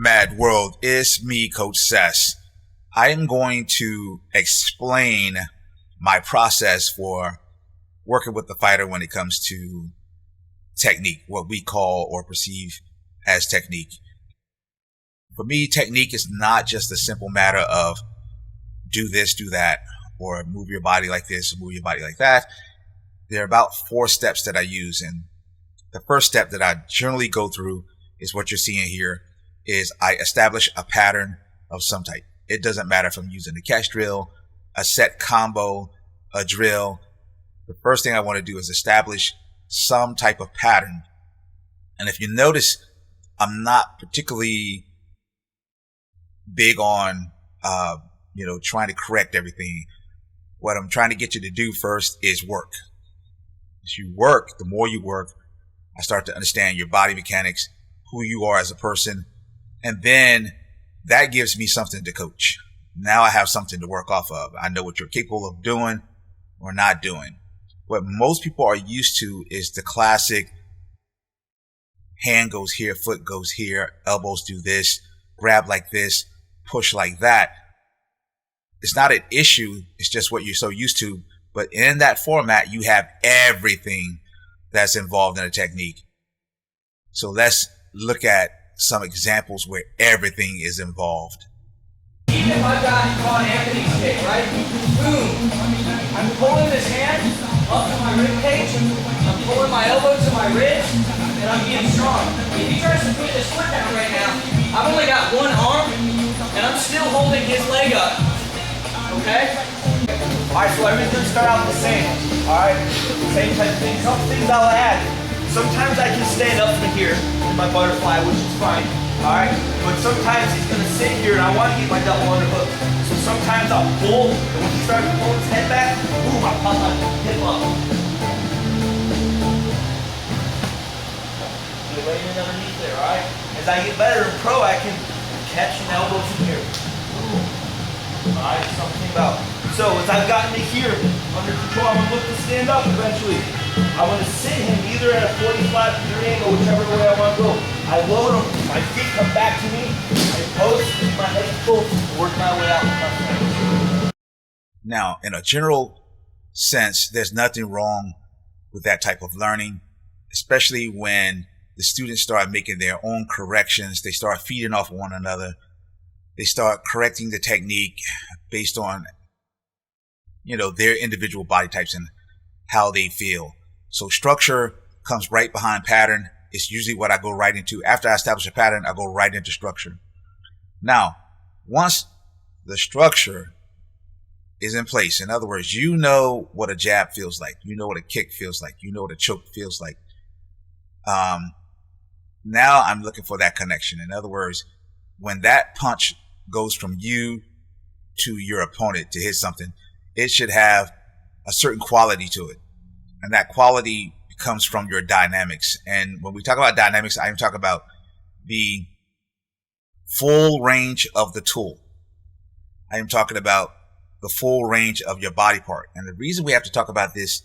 Mad World? It's me, Coach Sess. I am going to explain my process for working with the fighter when it comes to technique, what we call or perceive as technique. For me, technique is not just a simple matter of do this, do that, or move your body like this, or move your body like that. There are about 4 steps that I use. And the first step that I generally go through is what you're seeing here is I establish a pattern of some type. It doesn't matter if I'm using a catch drill, a set combo, a drill. The first thing I want to do is establish some type of pattern. And if you notice, I'm not particularly big on, trying to correct everything. What I'm trying to get you to do first is work. As you work, the more you work, I start to understand your body mechanics, who you are as a person. And then that gives me something to coach. Now I have something to work off of. I know what you're capable of doing or not doing. What most people are used to is the classic hand goes here, foot goes here, elbows do this, grab like this, push like that. It's not an issue. It's just what you're so used to. But in that format, you have everything that's involved in a technique. So let's look at some examples where everything is involved. Even if I've got caught Anthony's kick, right? Boom. I'm pulling this hand up to my rib cage. I'm pulling my elbow to my ribs, and I'm being strong. If he tries to put this foot down right now, I've only got one arm, and I'm still holding his leg up. Okay? Alright, so everything's gonna start out the same. Alright? Same type of thing. Some things I'll add. Sometimes I can stand up from here in my butterfly, which is fine. Alright? But sometimes he's gonna sit here and I want to get my double underhook. So sometimes I'll pull, and when he starts to pull his head back, boom, I pop my hip up. Get right in underneath there, alright? As I get better in pro, I can catch an elbow from here. Alright, something about. So as I've gotten to here, under control, I'm gonna look to stand up eventually. I want to sit him either at a 45-degree angle, whichever way I want to go. I load him, my feet come back to me, I post, keep my head full, work my way out with my friends. Now, in a general sense, there's nothing wrong with that type of learning, especially when the students start making their own corrections. They start feeding off one another. They start correcting the technique based on, their individual body types and how they feel. So structure comes right behind pattern. It's usually what I go right into. After I establish a pattern, I go right into structure. Now, once the structure is in place, in other words, you know what a jab feels like. You know what a kick feels like. You know what a choke feels like. Now I'm looking for that connection. In other words, when that punch goes from you to your opponent to hit something, it should have a certain quality to it. And that quality comes from your dynamics. And when we talk about dynamics, I'm talking about the full range of the tool. I am talking about the full range of your body part. And the reason we have to talk about this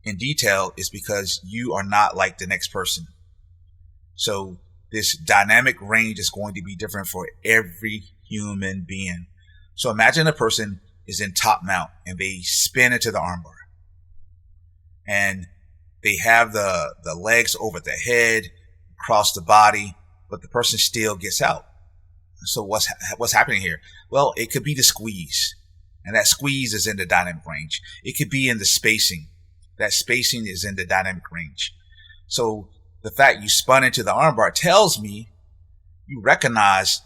in detail is because you are not like the next person. So this dynamic range is going to be different for every human being. So imagine a person is in top mount and they spin into the armbar. And they have the legs over the head, across the body, but the person still gets out. So what's happening here? Well, it could be the squeeze, and that squeeze is in the dynamic range. It could be in the spacing. That spacing is in the dynamic range. So the fact you spun into the armbar tells me you recognize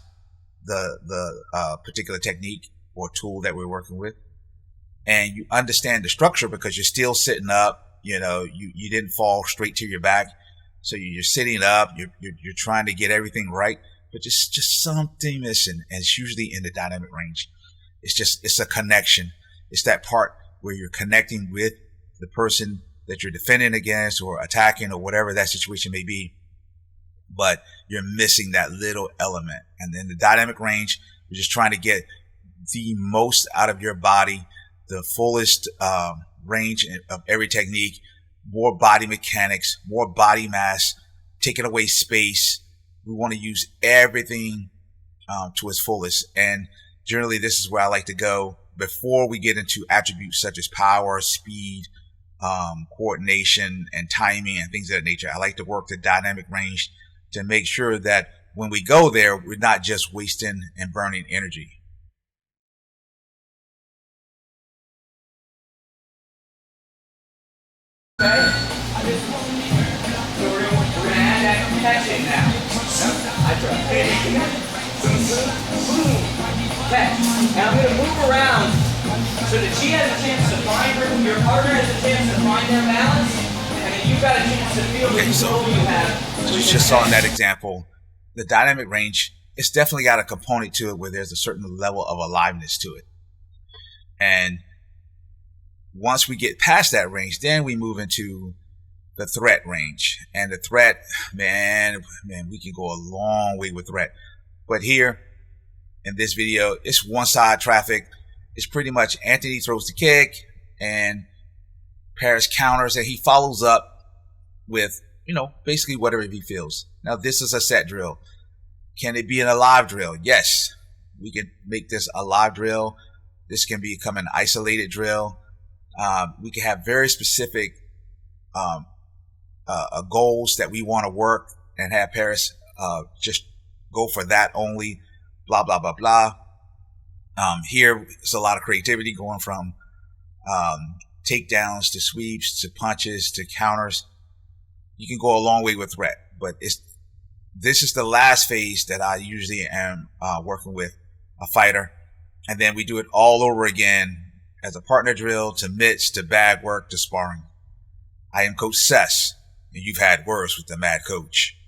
the particular technique or tool that we're working with, and you understand the structure because you're still sitting up. You didn't fall straight to your back. So you're sitting up, you're trying to get everything right, but just something missing. And it's usually in the dynamic range. It's a connection. It's that part where you're connecting with the person that you're defending against or attacking or whatever that situation may be. But you're missing that little element. And then the dynamic range, you're just trying to get the most out of your body, the fullest, range of every technique, more body mechanics, more body mass, taking away space. We want to use everything to its fullest. And generally, this is where I like to go before we get into attributes such as power, speed, coordination, and timing, and things of that nature. I like to work the dynamic range to make sure that when we go there, we're not just wasting and burning energy. Okay? So we're gonna add that catching now. I try. Boom, boom, catch. Now I'm gonna move around so that she has a chance to find her, your partner has a chance to find their balance, and then you've got a chance to feel the control you have. You just saw in that example, the dynamic range, it's definitely got a component to it where there's a certain level of aliveness to it. And once we get past that range, then we move into the threat range. And the threat, man, we can go a long way with threat. But here in this video, it's one side traffic. It's pretty much Anthony throws the kick and Paris counters, and he follows up with, basically whatever he feels. Now, this is a set drill. Can it be an alive drill? Yes, we can make this a live drill. This can become an isolated drill. We can have very specific goals that we want to work and have Paris just go for that only, blah, blah, blah, blah. Here, there's a lot of creativity going from takedowns to sweeps to punches to counters. You can go a long way with threat, but this is the last phase that I usually am working with a fighter. And then we do it all over again as a partner drill to mitts to bag work to sparring. I am Coach Sess, and you've had words with the Mad Coach.